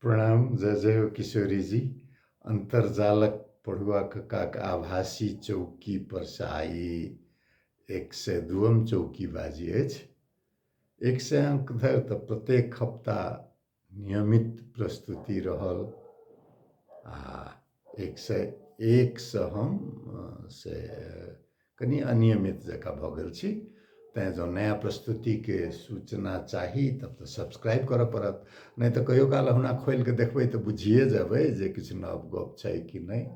प्रणाम। जय जय हो किशोरी जी। अंतरजालक पढ़ुआक काक आभासी चौकी पर से आई 102 चौकी बाजी अछि। 100 अंक धरि तऽ प्रत्येक हफ्ता नियमित प्रस्तुति रहल आ 101 से हम से कनि अनियमित जकाँ भऽ गेल छी। तैँ जँ नया प्रस्तुतिके सूचना चाही तब तऽ सब्सक्राइब करऽ पड़त, नहि तऽ कहियो काल हमरा खोलि कऽ देखबै तऽ बुझिए जेबै जे किछु नव गप छै कि नहि।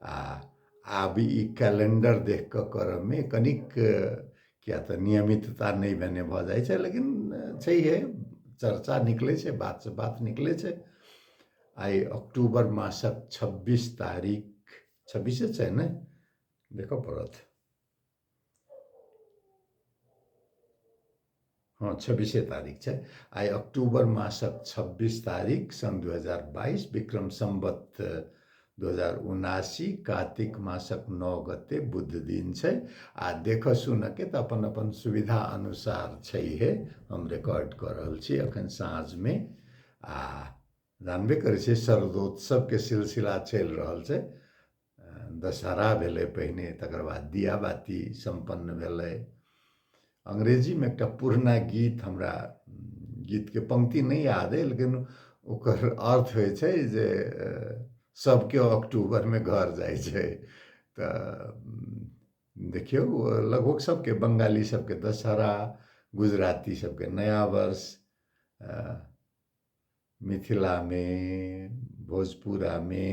आ आब ई कैलेंडर देख कऽ करऽमे कनिक किया तऽ नियमितता नहि भेने भऽ जाइ छै, लेकिन छैहे, चर्चा निकलै छै, बातसँ बात निकलै छै। आइ अक्टूबर मासक 26 तारीख, 26 छै ने, देखऽ पड़त। हाँ, 26 तारीख छै। आइ अक्टूबर मासक 26 तारीख सन 2022, विक्रम संवत 2079, कार्तिक मासक 9 गते बुध दिन छै। आ देखऽ सुनऽके तऽ अपन अपन सुविधा अनुसार छैहे, हम रिकॉर्ड कऽ रहल छी अखन साँझमे। आ जानबे करै छै शरदोत्सवके सिलसिला चलि रहल छै। दशहरा भेलै पहिने, तकर बाद दियाबाती सम्पन्न भेलै। अंग्रेजीमे एकटा पुरना गीत, हमरा गीतके पंक्ति नहि याद अइ, लेकिन ओकर अर्थ होइ छै जे सब केओ अक्टूबरमे घर जाइ छै। तऽ देखियौ, लगभग सबके, बंगाली सबके दशहरा, गुजराती सबके नया वर्ष, मिथिलामे, भोजपुरामे,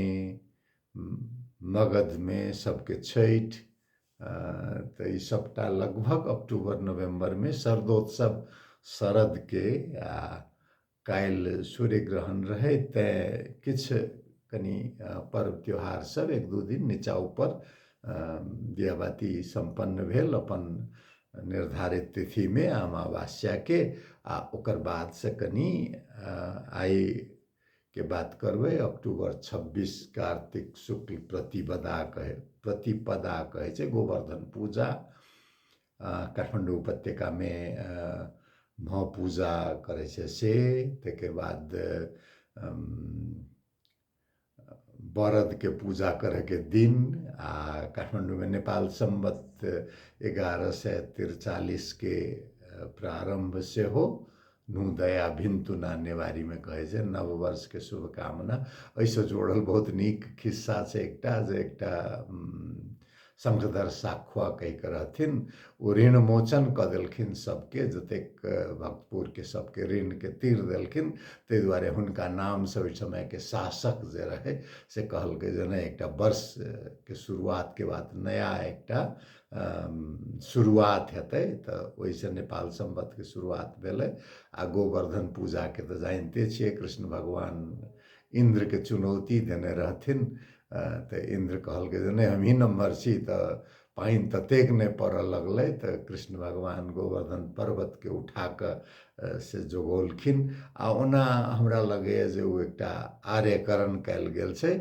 मगधमे सबके छठि। तऽ ई सबटा लगभग अक्टूबर नवम्बरमे शरदोत्सव, शरदके। आ काल्हि सूर्य ग्रहण रहै, तेँ किछु कनि पर्व त्योहार सब 1-2 दिन नीचा ऊपर दियाबाती सम्पन्न भेल अपन निर्धारित तिथिमे अमावस्याके। आ ओकर बादसँ कनि आइके बात करबै। अक्टूबर 26 कार्तिक शुक्ल प्रतिपदा कहै छै, गोवर्धन पूजा। काठमाडौँ उपत्यकामे भऽ पूजा करै छै से। ताहिके बाद बरदके पूजा करैके दिन। आ काठमाडौँमे नेपाल संवत 1143के प्रारंभ सेहो। नुदया भिन्तुना नेवारीमे कहै छै, नववर्षके शुभकामना। एहिसँ जोड़ल बहुत नीक खिस्सा छै एकटा, जे एकटा शंखधर साखुआ कहिके रहथिन, ओ ऋण मोचन कऽ देलखिन सबके, जतेक भक्तपुरके सबके ऋणके तीर देलखिन। ताहि दुआरे हुनका नामसँ ओहि समयके शासक जे रहै से कहलकै जे नहि, एकटा वर्षके शुरुआतके बाद नया एकटा शुरुआत हेतै। तऽ ओहिसँ नेपाल संवतके शुरुआत भेलै। आ गोवर्धन पूजाके तऽ जानिते छियै, कृष्ण भगवान इन्द्रके चुनौती देने रहथिन। तऽ इन्द्र कहलकै जे नहि, हमही नम्हर छी। तऽ पानि ततेक नहि पड़ऽ लगलै तऽ कृष्ण भगवान गोवर्धन पर्वतके उठा कऽ से जोगौलखिन। आ ओना हमरा लगैए जे ओ एकटा आर्यकरण कयल गेल छै,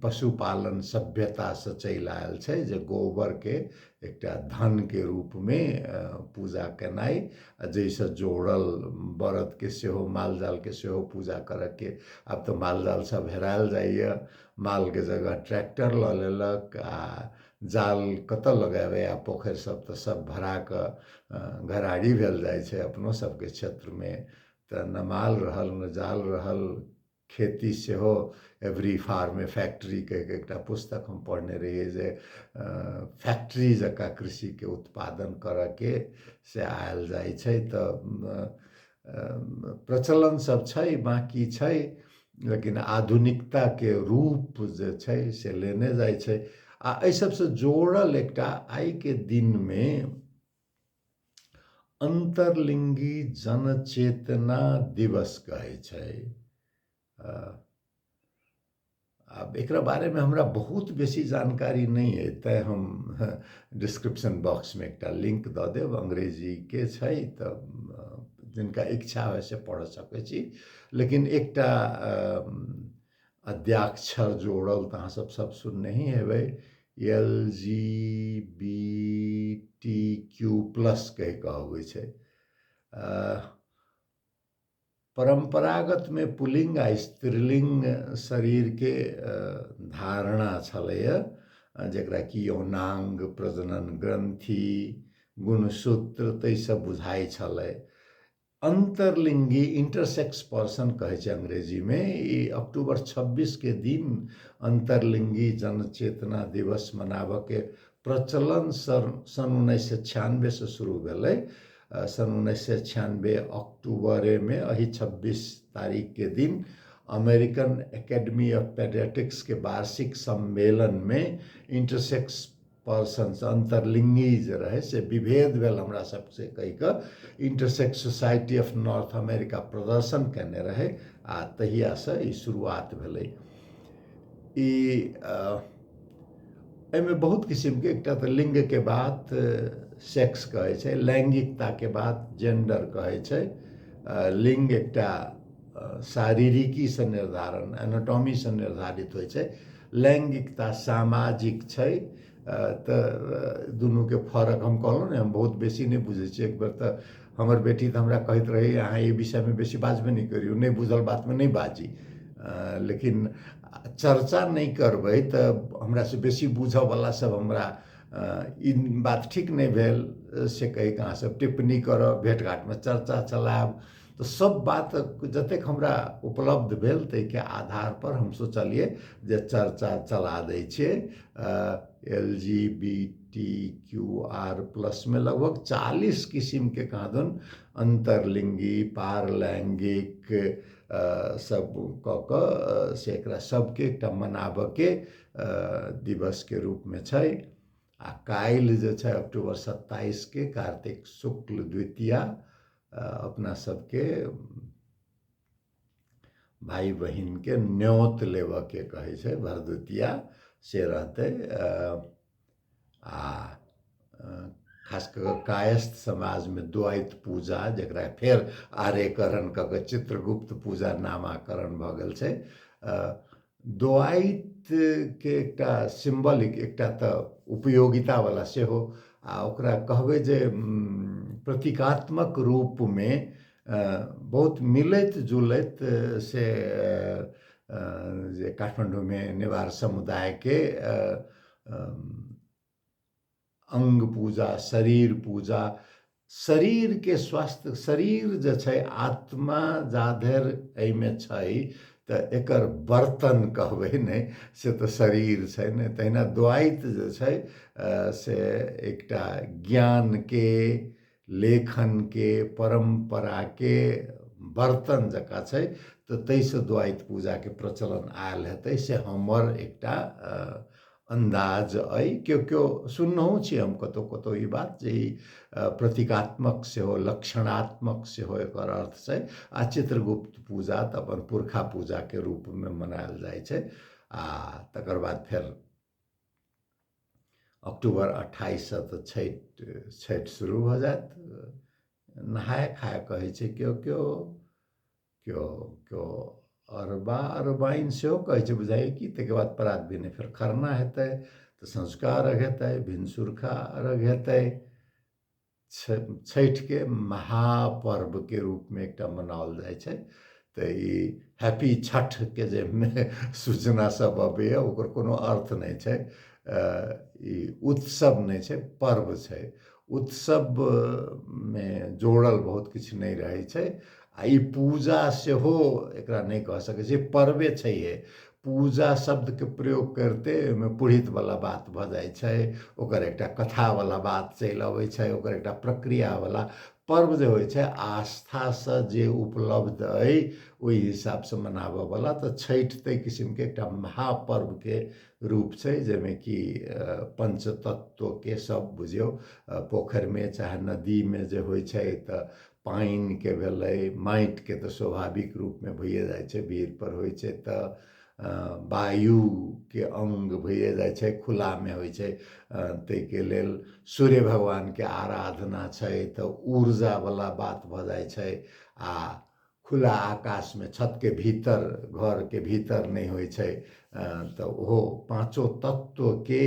पशुपालन सभ्यतासँ चलि आयल छै, जे गोबरके एकटा धनके रूपमे पूजा केनाइ, जाहिसँ जोड़ल बरदके सेहो, मालजालके सेहो पूजा करऽके। आब तऽ मालजाल सब हेरायल जाइए, मालके जगह ट्रैक्टर लऽ लेलक। आ जाल कतऽ लगाबै, आ पोखरि सब तऽ सब भरा कऽ घराड़ी भेल जाइ छै अपनो सबके क्षेत्रमे। तऽ न माल रहल न जाल रहल। खेती सेहो, एवरी फार्म ए फैक्ट्री कहिके एकटा पुस्तक हम पढ़ने रहियै, जे फैक्ट्री जकाँ कृषिके उत्पादन करऽके से आयल जाइ छै। तऽ प्रचलन सब छै, बाकी छै, लेकिन आधुनिकताके रूप जे छै से लेने जाइ छै। आ एहि सबसँ जोड़ल एकटा आइके दिनमे अंतर्लिंगी जनचेतना दिवस कहै छै। आब एकरा बारेमे हमरा बहुत बेसी जानकारी नहि अइ, तेँ हम डिस्क्रिप्शन बॉक्समे एकटा लिंक दऽ देब, अंग्रेजीके छै, तऽ जिनका इच्छा होइ से पढ़ऽ सकै छी। लेकिन एकटा अद्याक्षर जोड़ल तऽ अहाँ सब सुनने ही हेबै, LGBTQ+ कहिके अबै छै। परंपरागत में पुल्लिंग आ स्त्रीलिंग शरीर के धारणा छलैय, जकरा कि यौनांग, प्रजनन ग्रंथि, गुणसूत्र तै सब बुझाइ छलै। अंतरलिंगी इंटरसेक्स पर्सन कहे छै अंग्रेजी में। ई अक्टूबर 26 के दिन अंतरलिंगी जनचेतना दिवस मनाबऽ के प्रचलन सन 1996 से शुरू भेलै। सन 1996 अक्टूबर में अही 26 तारीख के दिन अमेरिकन एकेडमी ऑफ पेडियाट्रिक्स के वार्षिक सम्मेलन में इंटरसेक्स पर्सन अंतरलिंगी जे रहे से विभेद भेल हमरा सबसे कहि कऽ intersex society of north America प्रदर्शन केने रहे, आ तहिया से ई शुरुआत भेलै। एहिमे बहुत किस्म के, एकटा तऽ लिंग के बात सेक्स कहे छै, लैंगिकता के बात जेंडर कहे छै। लिंग एकटा शारीरिकी से निर्धारण, एनाटॉमी से निर्धारित होइ छै। लैंगिकता सामाजिक छै। तऽ दुनू के फर्क हम कहलहुँ ने, हम बहुत बेसी नहीं बुझे छी। एक बेर तऽ हमर बेटी तऽ हमरा कहैत रही, अहाँ ई विषय में बेसी बाजबे नहीं करियो, नहीं बुझल बात में नहीं बाजी। लेकिन चर्चा नहीं करबै तऽ हमरा से बेसी बुझऽ वाला सब हमरा ई बात ठीक नहीं भेल से कहि कऽ अहाँ सब टिप्पणी करब, भेट घाट में चर्चा चलायब। तो सब बात जतेक हमरा उपलब्ध भेल ताहि के आधार पर हम सोचलिए जे चर्चा चला दै छियै। LGBTQR+ में लगभग 40 किस्म के कहादन अंतरलिंगी, पारलैंगिक सब कऽ कऽ से एकरा सबके एकटा मनाबऽ के दिवस के रूप में छै। आ काल्हि जे छै अक्टूबर 27 के कार्तिक शुक्ल द्वितीया, अपना सबके भाई बहिन के न्योत लेबऽ के कहे छै, भरदुतिया से रहते। खास कर कायस्थ समाज में द्वैत पूजा, जकरा फेर आर्यकरण कऽ के चित्रगुप्त पूजा नामाकरण भऽ गेल छै। द्वैत के एकटा सिम्बलिक, एकटा तऽ उपयोगिता वाला सेहो, आ ओकरा कहबै जे प्रतीकात्मक रूप में बहुत मिलैत जुलैत से जे काठमांडू में नेवार समुदाय के अंग पूजा, शरीर पूजा, शरीर के स्वास्थ्य, शरीर जे छै आत्मा जाधर एहिमे छै तऽ एकर बर्तन कहबै ने, से तऽ शरीर छै ने। तहिना द्वैत जे छै से एकटा ज्ञान के, लेखन के, परंपरा के बर्तन जकाँ छै। तऽ ताहिसँ द्वैत पूजा के प्रचलन आयल हेतै, से हमर एकटा अंदाज अइ। क्यों क्यों सुननहु छी हम कतौ कतौ ई बात जे प्रतीकात्मक सेहो, लक्षणात्मक सेहो एकर अर्थ छै। आ चित्रगुप्त पूजा तऽ अपन पुरखा पूजा के रूप में मनायल जाइ छै। आ तकर बाद फेर अक्टूबर 28 से तऽ छठि शुरू भऽ जायत। नहाय खाय कहै छै केओ केओ, केओ केओ अरबा अरबाइन सेहो कहै छै बुझाइए कि। ताहिके बाद प्रात भेने फेर खरना हेतै, तऽ सँझुका अर्घ हेतै, भिनसुरका अर्घ हेतै। छठि के महापर्व के रूप में एकटा मनाओल जाइ छै। तऽ ई हैप्पी छठ के जे सूचना सब अबैया ओकर कोनो अर्थ नहीं छै। ई उत्सव नहीं छै, पर्व छै। उत्सव में जोड़ल बहुत किछु नहीं रहै छै। आ ई पूजा सेहो एकरा नहीं कह सकै छी, पर्वे छैहे। पूजा शब्द के प्रयोग करते में पुरोहित वाला बात भऽ जाइ छै, ओकर एकटा कथा वाला बात चलि अबै छै, ओकर एकटा प्रक्रिया वाला। पर्व जे होइ छै आस्था से जे उपलब्ध अइ ओहि हिसाब से मनाबऽ वाला। तऽ छठि ताहि किस्म के एकटा महापर्व के रूप छै, जाहिमे कि पंचतत्व के सब बुझियौ, पोखरि में चाहे नदी में जे होइ छै तऽ पानि के भेलै, माटि के तऽ स्वाभाविक रूप में भइए जाइ छै, भीड़ पर होइ छै तऽ वायु के अंग भइए जाइ छै, खुला में होइ छै। ताहिके लेल सूर्य भगवान के आराधना छै तऽ ऊर्जा वाला बात भऽ जाइ छै। आ खुला आकाश में, छत के भीतर, घर के भीतर नहीं होइ छै तो वो पांचों तत्व के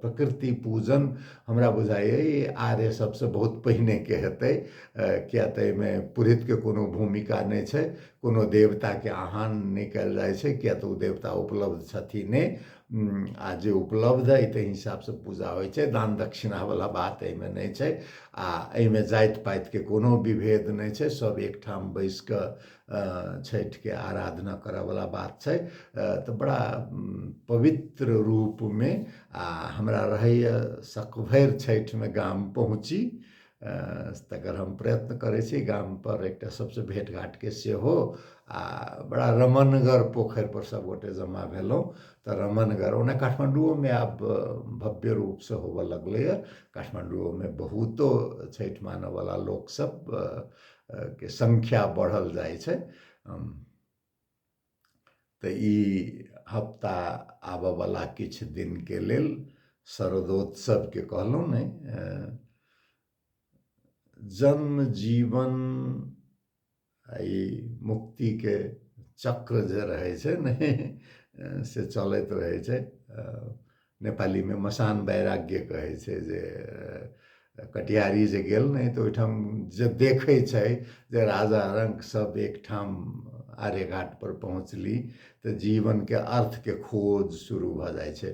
प्रकृति पूजन हमरा बुझाइए ये आर्य सबसे बहुत पहिने के हेतै, किया तऽ एहिमे पुरोहित के कोनो भूमिका नहीं छै, कोनो देवता के आह्वान नहीं कयल जाइ छै, किया तऽ ओ देवता उपलब्ध छथिने। आ जे उपलब्ध अइ ताहि हिसाब से पूजा होइ छै, दान दक्षिणा वाला बात एहिमे नहीं छै। आ एहिमे जाति पाति के कोनो विभेद नहीं छै, सब एकठाम बैस कऽ छठि के आराधना करऽ वाला बात छै। तो बड़ा पवित्र रूप में आ हमरा रहैए सकभरि छठिमे गाम पहुँची, तकर हम प्रयत्न करै छी। गाम पर एकटा सबसे भेट घाट के सेहो, आ बड़ा रमनगर पोखरि पर सब गोटे जमा भेलहुँ। तऽ रमनगर ओना काठमांडुओ में आब भव्य रूप से होबऽ लगलैए। काठमांडुओ में बहुतो छठि मानऽ वाला लोक सब के संख्या बढ़ल जाइ छै। तऽ ई हफ्ता आबऽ वाला किछु दिन के लेल शरदोत्सव के कहलहुँ ने, जन्म जीवन ई मुक्ति के चक्र जे रहै छै ने से चलैत रहै छै। नेपाली में मसान वैराग्य कहै छै, जे कटिहारी जे गेल नहीं तो ओहिठाम जे देखै छै जे राजा रंक सब एकठाम आर्यघाट पर पहुँचली तो जीवन के अर्थ के खोज शुरू भऽ जाइ छै।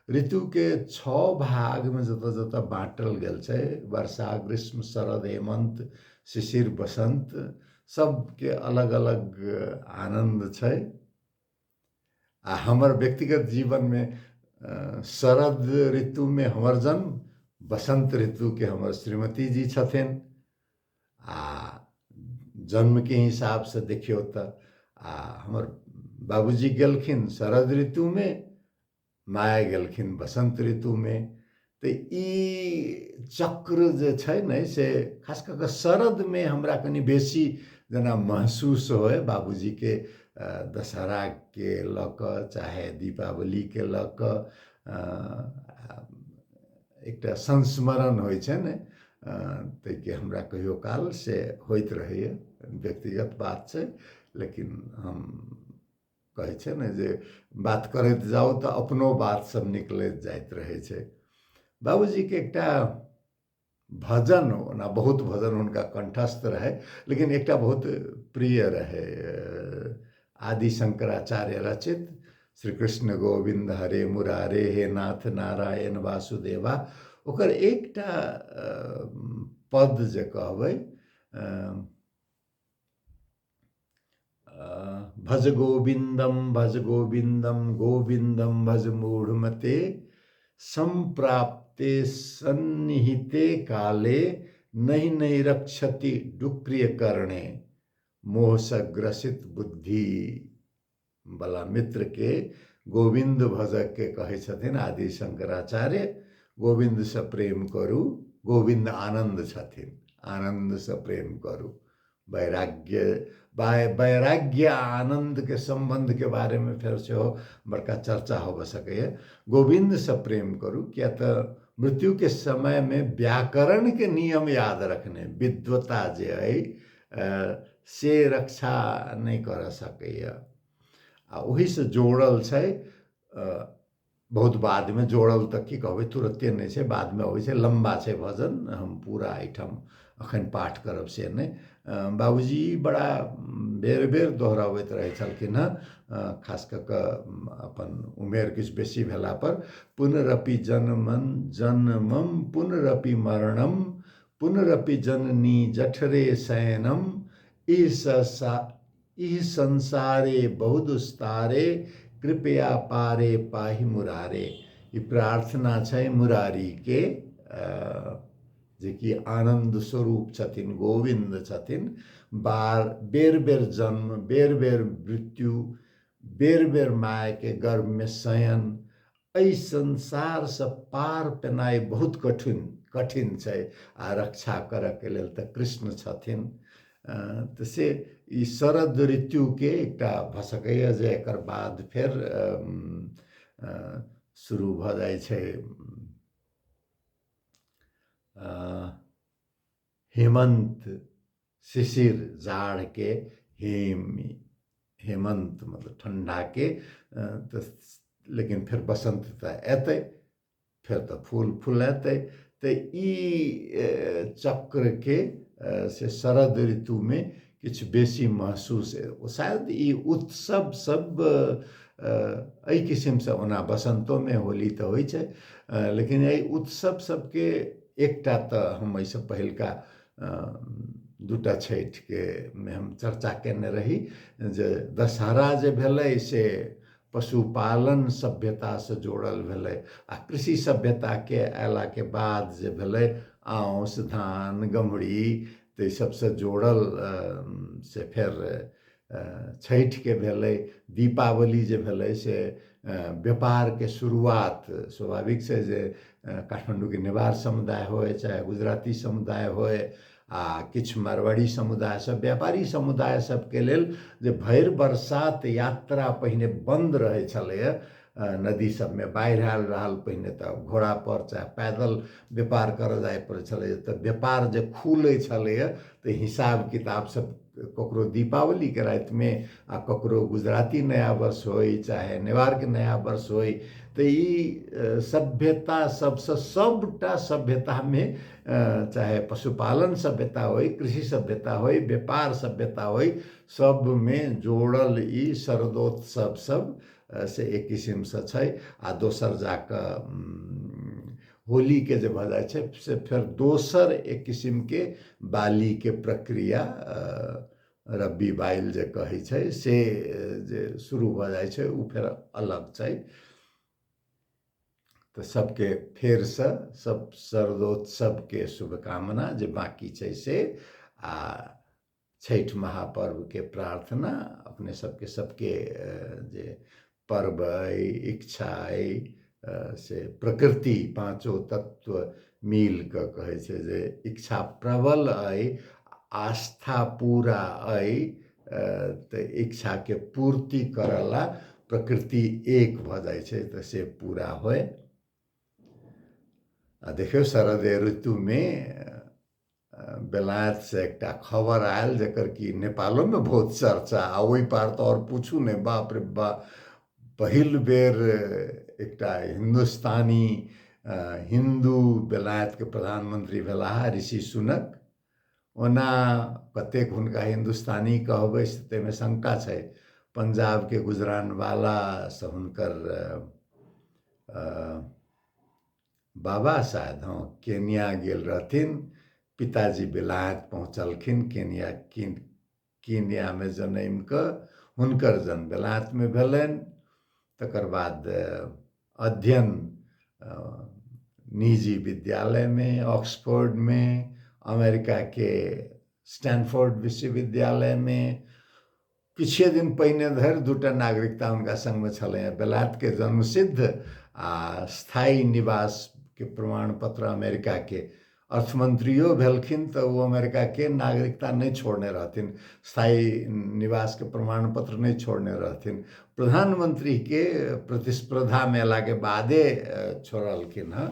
ऋतु के 6 भाग में जतऽ जतऽ बाँटल गेल छै, वर्षा ग्रीष्म शरद हेमंत शिशिर बसंत, सबके अलग अलग आनंद छै। आ हमर व्यक्तिगत जीवन में शरद ऋतु में हमर जन्म, बसंत ऋतु के हमर श्रीमती जी छथिन। आ जन्म के हिसाब से देखियो तऽ हमर बाबूजी गेलखिन शरद ऋतु में, माय गेलखिन बसंत ऋतु में। तो ई चक्र जे छै ने से खास कऽ कऽ शरद में हमरा कनि बेसी जेना महसूस होय। बाबूजी के दशहरा के लऽ कऽ चाहे दीपावली के लऽ कऽ एकटा संस्मरण होइ छै ने, ताहिके हमरा कहियो काल से होइत रहैए। व्यक्तिगत बात छै, लेकिन हम कहै छै ने जे बात करैत जाओ तो अपनो बात सब निकलैत जाइत रहै छै। बाबूजी के एकटा भजन, ओना बहुत भजन हुनका कंठस्थ रहे, लेकिन एकटा बहुत प्रिय रहे, आदि शंकराचार्य रचित श्री कृष्ण गोविंद हरे मुरारे हे नाथ नारायण वासुदेवा। ओकर एकटा पद जे कहबै, भज गोविंदम गोविंदम भज मूढ़मते, संप्राप्ते सन्निहिते काले नहीं नहीं रक्षति डुक्रिय करणे, मोह सग्रसित बुद्धि वाला मित्र के गोविंद भजक के कहे छथिन आदि शंकराचार्य। गोविंद से प्रेम करू, गोविंद आनंद छथिन, आनंद से प्रेम करू। वैराग्य आनंद के संबंध के बारे में फिर से हो बड़का चर्चा हो सके। गोविंद से प्रेम करू, क्या तो मृत्यु के समय में व्याकरण के नियम याद रखने, विद्वता जे है से रक्षा नहीं कर सके। आ वही से जोड़ल छै, बहुत बाद में जोड़ल तक की कहबै, तुरंते नहीं छै, बाद में अबै छै, लंबा छै भजन, हम पूरा एहिठाम अखन पाठ करब से नहीं। बाबूजी बड़ा बेर बेर दोहराबैत रहै छलखिन हँ, खास कऽ कऽ अपन उमेर किछु बेसी भेला पर। पुनरपि जन्मम पुनरपि मरणम, पुनरपि जननी जठरे शयनम, इह संसारे बहुदुस्तारे, कृपया पारे पाहि मुरारे। ई प्रार्थना छै मुरारी के, जे कि आनंद स्वरूप छथिन, गोविंद छथिन। बेर बेर जन्म, बेर बेर मृत्यु, बेर बेर माय के गर्भ में शयन, एहि संसार से पार पेनाइ बहुत कठिन छै। आ रक्षा करऽ के लेल तऽ कृष्ण छथिन। तऽ से ई शरद ऋतु के एकटा भऽ सकैए जे एकर बाद फेर शुरू भऽ जाइ छै हेमंत शिशिर, जाड़ के हेमंत मतलब ठंडा के, तो लेकिन फिर बसंत तऽ एतै, फिर तऽ फूल फुलेतै। तऽ ई चक्रके से शरद ऋतुमे किछु बेसी महसूस शायद ई उत्सव सब एहि किसिमसँ, ओना बसंतोमे होली तऽ होइ छै, लेकिन एहि उत्सव सबके एकटा तऽ हम एहिसँ पहिलका दूटा छठिके मे हम चर्चा केने रही जे दशहरा जे भेलै से पशुपालन सभ्यतासँ जोड़ल भेलै, आ कृषि सभ्यताके अयलाके बाद जे भेलै आँउस धान गम्हरी ताहि सबसँ जोड़ल से फेर छठिके भेलै। दीपावली जे भेलै से व्यापारके शुरुआत, स्वाभाविक छै जे काठमाण्डूके नेवार समुदाय होय चाहे गुजराती समुदाय होय आ किछु मारवाड़ी समुदाय सब, व्यापारी समुदाय सबके लेल जे भरि बरसात यात्रा पहिने बन्द रहै छलैए, नदी सबमे बाढ़ि आयल रहल पहिने तऽ घोड़ापर चाहे पैदल व्यापार करऽ जाय पड़ै छलै, तऽ व्यापार जे खुलै छलैए तऽ हिसाब किताब सब ककरो दीपावलीके रातिमे आ ककरो गुजराती नया वर्ष होय चाहे नेवारके नया वर्ष होय, तऽ ई सभ्यता सबसँ सबटा सभ्यतामे चाहे पशुपालन सभ्यता होय कृषि सभ्यता होय व्यापार सभ्यता होय सबमे जोड़ल ई शरदोत्सव सब से एक किसिमसँ छै। आ दोसर जाकऽ होलीके जे भऽ जाइ छै से फेर दोसर एक किसिमके बालीके प्रक्रिया, रब्बी बाइल जे कहै छै से जे शुरू भऽ जाइ छै ओ फेर अलग छै। तऽ सबके फेरसँ सब शरदोत्सवके शुभकामना जे बाकी छै से, आ छठि महापर्वके प्रार्थना अपने सबके जे पर्व अइ इच्छा अइ से प्रकृति पाँचों तत्व मिल कऽ कहै छै जे इच्छा प्रबल अइ आस्था पूरा अइ, तऽ इच्छाके पूर्ति करला प्रकृति एक भऽ जाइ छै तऽ से पूरा होय। देखियौ शरद ऋतुमे बेलायतसँ एकटा खबर आयल जकर कि नेपालोमे बहुत चर्चा, आ ओहि पार तऽ आओर पूछू नहि, बाप रे बाप, पहिल बेर एकटा हिन्दुस्तानी हिन्दू बेलायतके प्रधानमंत्री भेलाह ऋषि सुनक। ओना कतेक हुनका हिन्दुस्तानी कहबै से ताहिमे शंका छै, पंजाबके गुजरानवालासँ हुनकर बाबा शायद केनिया गेल रहथिन, पिताजी बेलायत पहुँचलखिन, केनियामे जनमि कऽ हुनकर जन्म बेलायतमे भेलनि। तकर बाद अध्ययन निजी विद्यालय में ऑक्सफोर्ड में, अमेरिका के स्टैनफोर्ड विश्वविद्यालय में, किछे दिन पहिने धरि दूटा नागरिकता हुनका संगमे छलैए, बेलायतके जन्मसिद्ध आ स्थायी निवासके प्रमाण पत्र अमेरिकाके। अर्थमंत्रियो भेलखिन तऽ ओ अमेरिकाके नागरिकता नहीं छोड़ने रहथिन, स्थायी निवासके प्रमाण पत्र नहीं छोड़ने रहथिन, प्रधानमंत्री के प्रतिस्पर्धामे अयलाके बादे छोड़लखिन हँ।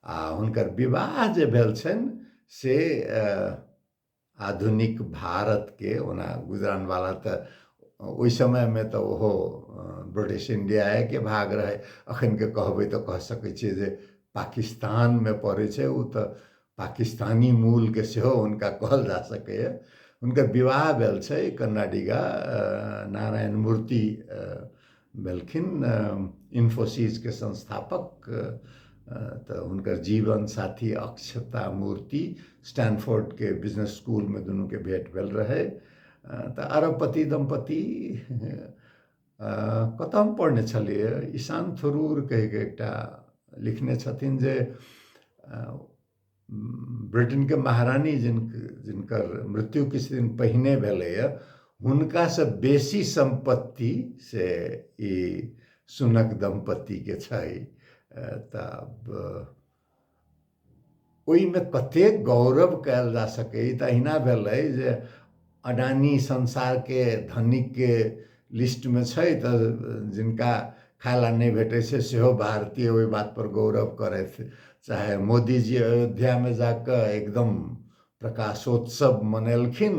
आ हुनकर विवाह जे भेल छनि से आधुनिक भारतके, ओना गुजरानवाला तऽ ओहि समयमे तऽ ओहो ब्रिटिश इंडियाके भाग रहै, अखनके कहबै तऽ कह सकै छियै जे पाकिस्तानमे पड़ै छै, ओ तऽ पाकिस्तानी मूलके सेहो हुनका कहल जा सकैए। हुनकर विवाह भेल छै, कर्नाडिगा नारायण मूर्ति भेलखिन, इन्फोसिसके संस्थापक। तऽ हुनकर जीवन साथी अक्षता मूर्ति स्टैनफोर्डके बिजनेस स्कूलमे दुनूके भेंट भेल रहै। तऽ अरबपति दंपति कतऽ हम पढ़ने छलियै, ईशान थरूर कहिके एकटा लिखने छथिन जे ब्रिटेनके महारानी जिनकर मृत्यु किछु दिन पहिने भेलैए, हुनकासँ बेसी संपत्ति से ई सुनक दंपतिके छै। तब ओहिमे कतेक गौरव कयल जा सकै, तऽ अहिना भेलै जे अडानी संसारके धनिकके लिस्टमे छै, तऽ जिनका खाय ला नहीं भेटै छै सेहो भारतीय ओहि बात पर गौरव करथि। चाहे मोदी जी अयोध्या में जाकर एकदम प्रकाशोत्सव मनेलखिन,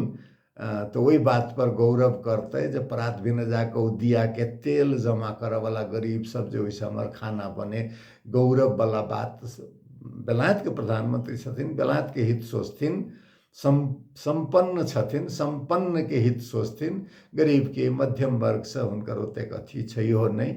तो वही बात पर गौरव करते जब परात भी न जाकर उ दिया के तेल जमा करे वाला गरीब सब जो वैसे हमार खाना बने, गौरव वाला बात। बेलायत के प्रधानमंत्री छथिन, बेलायत के हित सोचथिन, संपन्न छथिन, संपन्न के हित सोचथिन, गरीब के मध्यम वर्ग से हुनकर ओतेक अथी छैहो नहीं।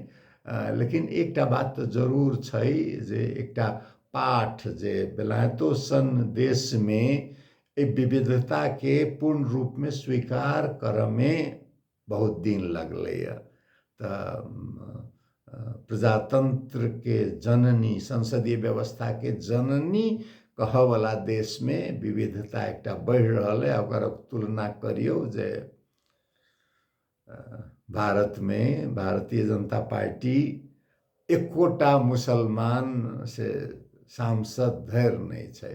लेकिन एकटा बात तो जरूर छै जे एकटा पाठ जे बेलायतो सन देश में विविधता के पूर्ण रूप में स्वीकार कर में बहुत दिन लगले। प्रजातंत्र के जननी, संसदीय व्यवस्था के जननी कह वाला देश में विविधता एकटा बढ़ रहा है। अगर तुलना करियो जे भारत में भारतीय जनता पार्टी एकोटा मुसलमान से सांसद धैर नहीं छै।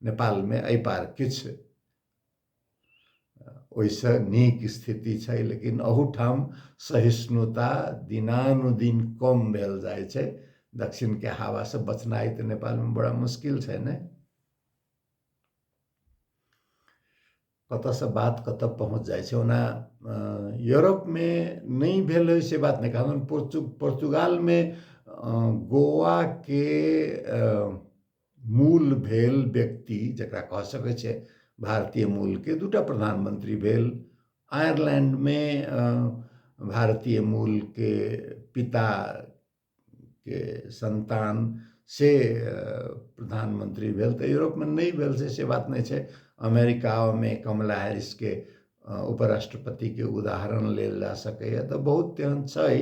नेपाल में एहि पार किछ ओइसे नीक स्थिति छै, लेकिन अहूठाम सहिष्णुता दिनानुदिन कम भेल जाय छै। दक्षिण के हवा से बचनाई तो नेपाल में बड़ा मुश्किल छै ने। कत से बात कत पहुँच जाए छै ओना यूरोप में नहीं भेल है से बात नहीं कहूँ। पोर्चुगाल में गोवा के मूल भेल व्यक्ति जकरा कह सकै छै भारतीय मूल के दूटा प्रधानमंत्री भेल। आयरलैंड में भारतीय मूल के पिता के संतान से प्रधानमंत्री भेल। तो यूरोप में नहीं भेल से बात नहीं है। अमेरिका में कमला हैरिस के उपराष्ट्रपति के उदाहरण लेल जा सके तो बहुत तेहन छै।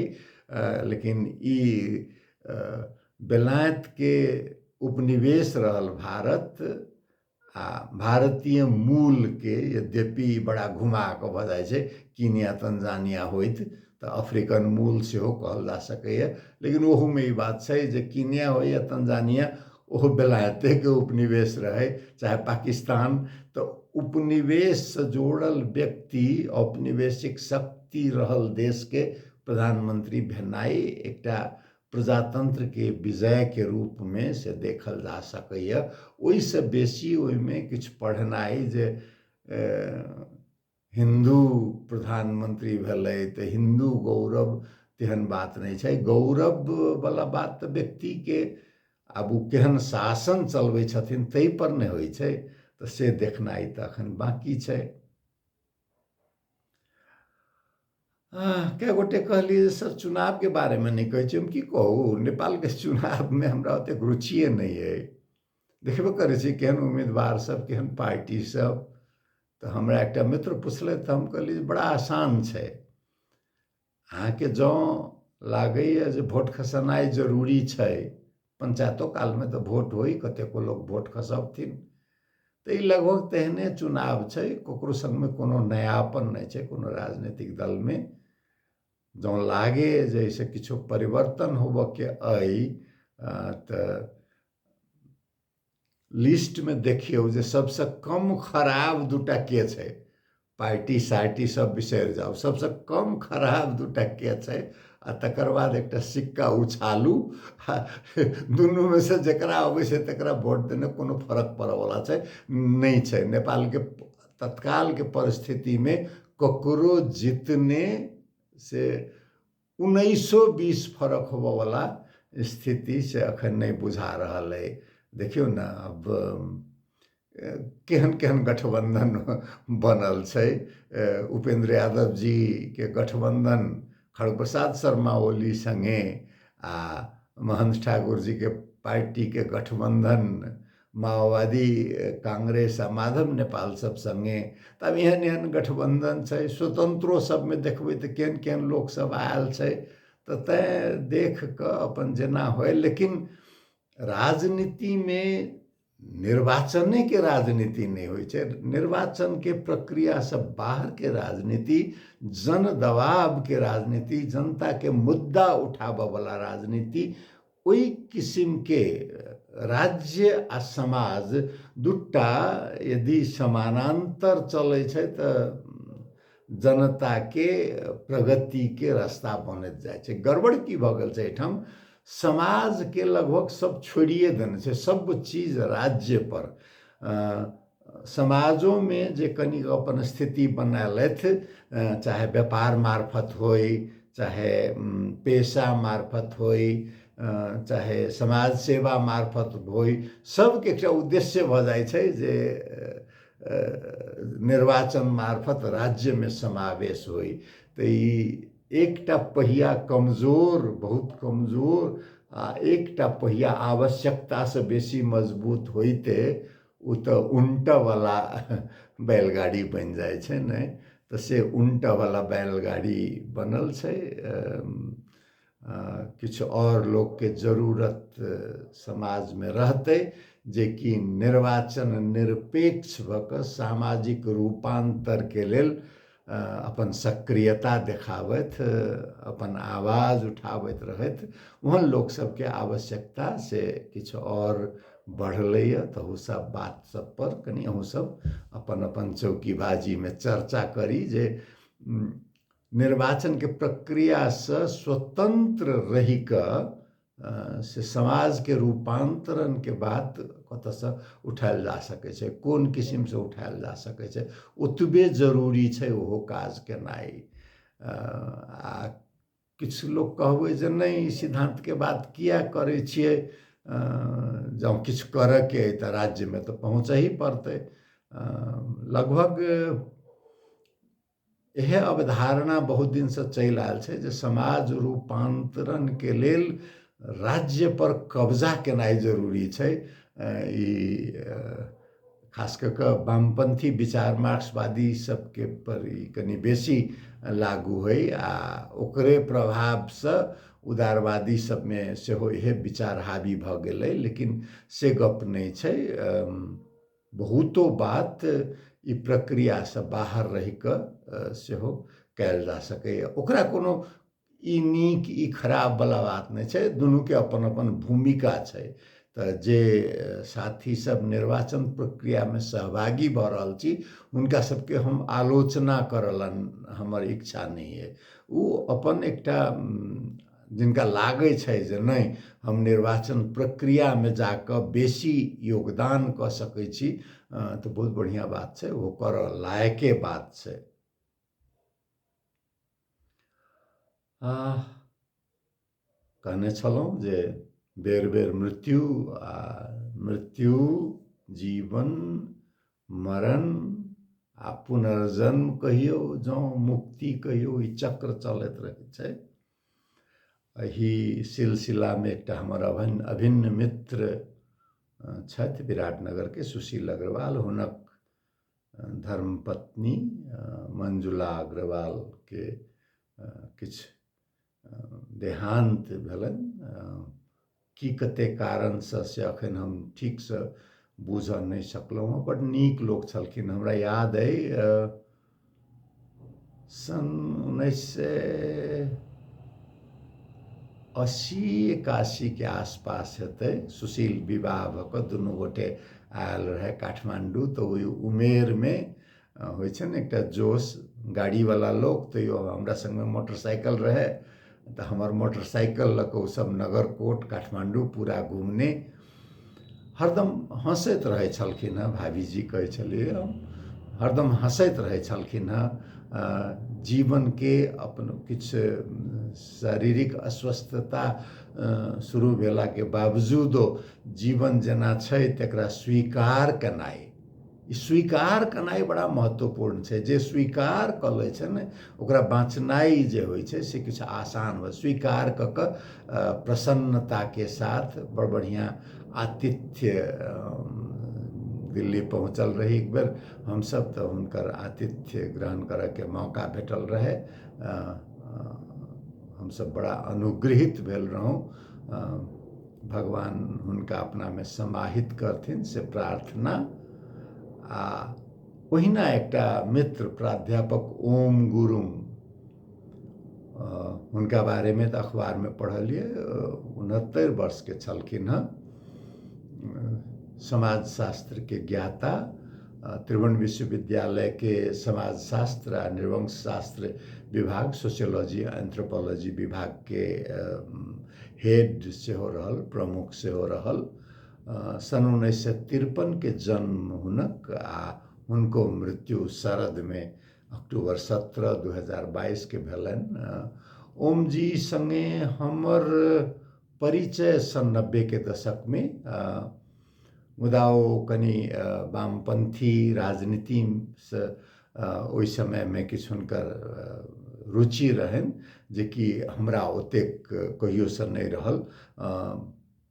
लेकिन ई बेलायत के उपनिवेश रहल भारत आ भारतीय मूल के यद्यपि बड़ा घुमा के भ जाय छै। कीनिया तंजानिया होइत तो अफ्रीकन मूल से हो कहल जा सके। लेकिन ओहू में ई बात छै जे कीनिया हो या तंजानिया ओहो बेलायते के उपनिवेश रहे, चाहे पाकिस्तान। तो उपनिवेश से जोड़ल व्यक्ति औपनिवेशिक शक्ति रहल देश के प्रधानमंत्री भेनाई एकटा प्रजातंत्र के विजय के रूप में से देखल जा सकै। ओहि से बेसी ओहि में किछ पढ़नाई जे हिंदू प्रधानमंत्री भेलै तो हिंदू गौरव तेहन बात नहीं छै। गौरव वाला बात तो व्यक्ति के आब उ केहन शासन चलबै छथिन तै पर नहीं होइ छै। तो से देखनाई तो अखन बाकी छै। क्या गोटे कहली सर चुनाव के बारे में नहीं कहे हम की कहूँ। नेपाल के चुनाव में हमरा ओतेक रुचिए नहीं है। देखबे करे छी केहन उम्मीदवार सब केहन पार्टी सब। तो हमरा एक मित्र पूछले तो हम कहली बड़ा आसान है। अहाँ के जो लागे जे वोट खसनाई जरूरी है। पंचायतो काल में तो वोट हो कतेको लोग वोट खसबथिन। तो ये लगभग तेहने चुनाव है। ककरो संग में कोनो नयापन नहीं है कोनो राजनीतिक दल में। जो लागे जैसे किछो परिवर्तन होब के तो लिस्ट में देखियो जे सबसे कम खराब दूटा के छै। पार्टी सार्टी सब बिसर जाओ, सबसे कम खराब दूटा के छै। आ तकर बाद एक सिक्का उछालू, दुनू में से जकरा अबै छै तकरा वोट देने कोनो फर्क पड़े वाला छै नहीं छै। नेपाल के तत्काल के परिस्थिति में ककरो जितने से 1920 फर्क होबे वाला स्थिति से अखन नहीं बुझा रहा है। देखियो ना अब केहन केहन गठबंधन बनल छै। उपेंद्र यादव जी के गठबंधन खड़ग प्रसाद शर्मा ओली संगे आ महंत ठाकुर जी के पार्टी के गठबंधन माओवादी कांग्रेस आ माधव नेपाल सब संगे। तब एहन एहन गठबंधन छै। स्वतंत्रो सब में देखबै तो केहन केहन लोग सब आयल छै। तो तैं देख के अपन जेना होय। लेकिन राजनीति में निर्वाचने के राजनीति नहीं होइ छै। निर्वाचन के प्रक्रिया से बाहर के राजनीति, जन दबाव के राजनीति, जनता के मुद्दा उठाबे वाला राजनीति, ओई किस्म के राज्य आ समाज दूटा यदि समानांतर चलै छै तो जनता के प्रगति के रास्ता बनत जाए छै। गड़बड़ की भ गेल छै एठाम, समाज के लगभग सब छोड़िए देने छै। सब चीज राज्य पर समाजों में जे कनिक अपन स्थिति बनालथि, चाहे व्यापार मार्फत होई, चाहे पेशा मार्फत होई, चाहे समाज सेवा मार्फत होई, सबके एकटा उद्देश्य भऽ जाइ छै जे निर्वाचन मार्फत राज्य में समावेश होई। तो ई एकटा पहिया कमजोर, बहुत कमजोर, आ एकटा पहिया आवश्यकता से बेसी मजबूत होइते उ तो उल्टा वाला बैलगाड़ी बन जाए छै ने। तो से उल्टा वाला बैलगाड़ी बनल छै। किछु और लोग के जरूरत समाज में रहते जे कि निर्वाचन निरपेक्ष भऽ कऽ सामाजिक रूपांतर के लेल अपन सक्रियता देखावत, अपन आवाज उठावत रहत। वहाँ लोग सबके आवश्यकता से किछु और बढ़लैए। तो वो सब बात सब पर कनी अहूँ सब अपन अपन चौकीबाजी में चर्चा करी जे निर्वाचन के प्रक्रिया से स्वतंत्र रही कऽ से समाज के रूपांतरण के बात कतऽ से उठायल जा सकै छै, कोन किस्म से उठायल जा सकै छै, ओतबे जरूरी छै ओहो काज केनाइ। आ किछु लोग कहबै जे नहीं सिद्धांत के बात किया करै छियै, जँ किछु करऽ के अइ तऽ राज्य में तो पहुँच ही पड़तै। लगभग यह अवधारणा बहुत दिन से चलि आयल छै जे समाज रूपांतरण के लेल राज्य पर कब्जा केनाइ जरूरी छै। ई खास कऽ कऽ वामपंथी विचार मार्क्सवादी सबके पर ई कनी बेसी लागू होइ, आ ओकरे प्रभाव से उदारवादी सब में सेहो इहे विचार हावी भऽ गेलै। लेकिन से गप नहीं छै। बहुतो बात ई प्रक्रिया से बाहर रहि कऽ सेहो कयल जा सकैए। ओकरा कोनो ई नीक ई खराब वाला बात नहीं छै, दुनू के अपन अपन भूमिका छै। तो जे साथी सब निर्वाचन प्रक्रिया में सहभागी भऽ रहल छी हुनका सबके हम आलोचना करलन हमर इच्छा नहीं है। वो अपन एकटा जिनका लागै छै जे नहीं हम निर्वाचन प्रक्रिया में जाकर बेसी योगदान कऽ सकै छी, तो बहुत बढ़िया बात छै, वो कर लायके बात छै। कहने छलहुँ जे बेर बेर मृत्यु आ मृत्यु, जीवन, मरण आ पुनर्जन्म कहियो जँ मुक्ति कहियो, ई चक्र चलैत रहै छै। एही सिलसिला में एकटा हमर अभिन्न मित्र छथि विराटनगर के सुशील अग्रवाल, हुनक धर्मपत्नी मंजुला अग्रवाल के किछु देहांत भेलनि। की कते कारण से अखन हम ठीक से बुझ नहीं सकलहुँ हँ। बड़ नीक लोक छलखिन। हमरा याद अइ सन 1980-81 के आसपास हेतै। सुशील विवाह भऽ कऽ दुनू गोटे आयल रहे काठमांडू। तो ओहि उमेर में होइ छै ने एकटा जोश, गाड़ी वाला लोग। तैयो हमरा संग में मोटरसाइकिल रहे, तो हमर मोटरसाइकिल लऽ कऽ सब नगरकोट काठमांडू पूरा घूमने। हरदम हंसैत रहै छलखिन हँ। भाभीजी कहै छलियै हरदम हंसैत रहै छलखिन हँ। जीवन के अपन किछु शारीरिक अस्वस्थता शुरू भेला के बावजूदो जीवन जेना छै तकरा स्वीकार केनाइ, स्वीकार केनाइ बड़ा महत्वपूर्ण छै। जे स्वीकार कऽ लै छै ने ओकरा बाँचनाइ जे होइ छै से किछु आसान हो। स्वीकार कऽ कऽ प्रसन्नता के साथ बड़ बढ़िया आतिथ्य दिल्ली पहुँचल रही एक बेर हम सब, तो हुनकर आतिथ्य ग्रहण करऽ के मौका भेटल रहे। हम सब बड़ा अनुग्रहित भेल रहौं। भगवान हुनका अपना में समाहित करथिन से प्रार्थना। आ ओहिना एकटा मित्र प्राध्यापक ओम गुरुङ, हुनका बारे में तो अखबार में पढ़लिए। 69 वर्ष के छलखिन हँ। समाजशास्त्र के ज्ञाता, त्रिभुवन विश्वविद्यालय के समाजशास्त्र आ नृवंश शास्त्र विभाग, सोशियोलॉजी एंथ्रोपोलॉजी विभाग के हेड सेहो रहल, प्रमुख सेहो रहल। सन 1953 के जन्म हुनक आ हुनको मृत्यु शरद में अक्टूबर 17 2022 के भेलन। ओम जी संगे हमर परिचय सन 90 के दशक में मुदा ओ कनी वामपंथी राजनीति से ओहि समय में किछु हुनकर रुचि रहन जे कि हमरा ओतेक कहियो से नहीं रहल।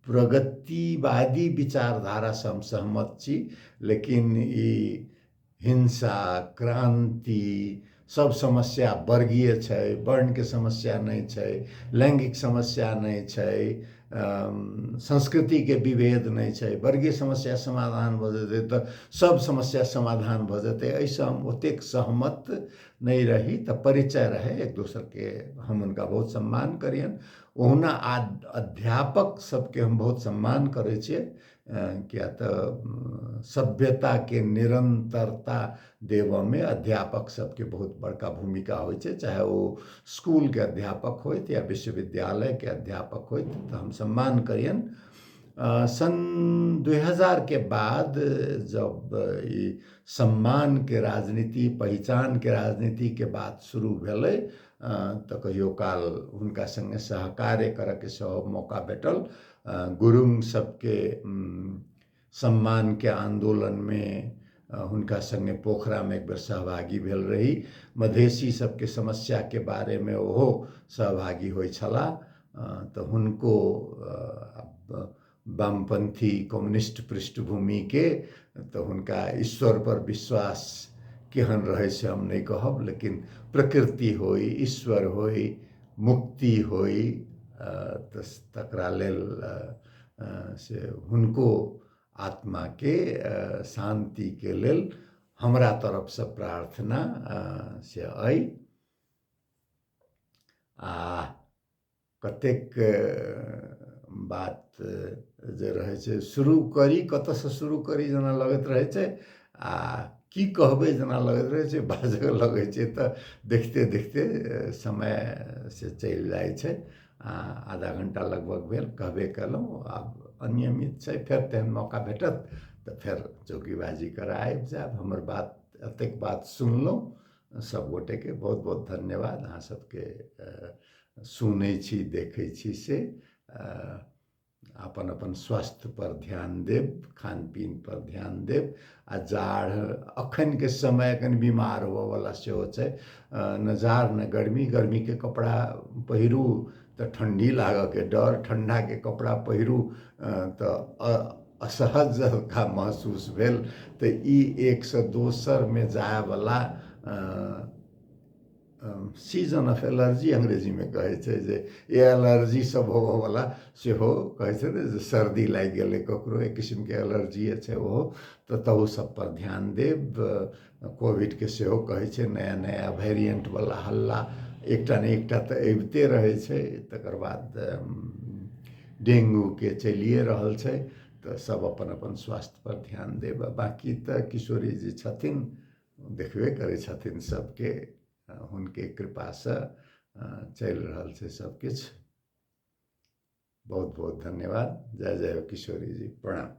प्रगतिवादी विचारधारा से हम सहमत छी, लेकिन ई हिंसा क्रांति सब समस्या वर्गीय छै, वर्ण के समस्या नहीं छै, लैंगिक समस्या नहीं छै, संस्कृति के विभेद नहीं छै, वर्गीय समस्या समाधान भ जेतै तो सब समस्या समाधान भ जेतै, ऐसे हम ओतेक सहमत नहीं रही। तो परिचय रहे एक दोसर के, हम उनका बहुत सम्मान करियन। ओहुना अध्यापक सबके हम बहुत सम्मान करे छियै, किया तो सभ्यता के निरंतरता देव में अध्यापक सबके बहुत बड़का भूमिका होय छै, चाहे वो स्कूल के अध्यापक होत या विश्वविद्यालय के अध्यापक होत, तो हम सम्मान करियन। सन 2000 के बाद जब ई सम्मान के राजनीति, पहचान के राजनीति के बात शुरू भेलै, तो कहियो काल हुनका संगे सहकार्य करे के सेहो मौका भेटल। गुरुंग सबके सम्मान के आंदोलन में हुनका संगे पोखरा में एक बेर सहभागी भेल रही। मधेसी सबके समस्या के बारे में ओहो सहभागी होय छला। तो हुनको वामपंथी कम्युनिस्ट पृष्ठभूमि के, तो हुनका ईश्वर पर विश्वास केहन रहे से हम नहीं कहब, लेकिन प्रकृति होई, ईश्वर होई, मुक्ति होई, तकरा लेल से हुनको आत्मा के शांति के लेल हमरा तरफ से प्रार्थना से आई। कतेक बात जे रहे छै शुरू करी, कत से शुरू करी जना लगत रहे छै, की कहबे जना लगत रहे छै, बाजऽ लगे छै तो देखते देखते समय से चल जाए छै। आधा घंटा लगभग भेल कहबे कलहुँ, आब अनियमित छै, फेर तेहन मौका भेटत तो फिर चौकीबाजी करऽ आबि जायब। हमर बात एतेक बात सुनलहुँ, सब गोटे के बहुत बहुत धन्यवाद। अहाँ सबके सुनै छी, देखै छी से अपन अपन स्वास्थ्य पर ध्यान देव, खान पीन पर ध्यान देव। आ जाड़ अखन के समय कनी बीमार होबऽ वाला सेहो छै, न जाड़ न गर्मी, गर्मी के कपड़ा पहिरू तो ठंडी लागऽ के डर, ठंडा के कपड़ा पहिरू तो असहज का महसूस भेल। तो ई एक से दोसर में जाए वाला सीजन ऑफ एलर्जी अंग्रेजी में कहे छै, जे ये एलर्जी सब होबऽ वाला सेहो कहे छै ने, जे सर्दी लागि गेलै ककरो, एक किस्म के एलर्जी छै ओहो, तो तहु सब पर ध्यान देव। कोविड के सेहो कहे छै नया नया वेरिएंट वाला हल्ला एकटा ने एकटा तो अबिते रहे छै, तकर बाद डेंगू के चलिए रहल छै। तो सब अपन अपन स्वास्थ्य पर ध्यान देव। बाकी तो किशोरी जी छथिन, देखबे करे छथिन सबके, हुनके कृपा से चल रहल छै सब किछ। बहुत बहुत धन्यवाद। जय जय किशोरी जी, प्रणाम।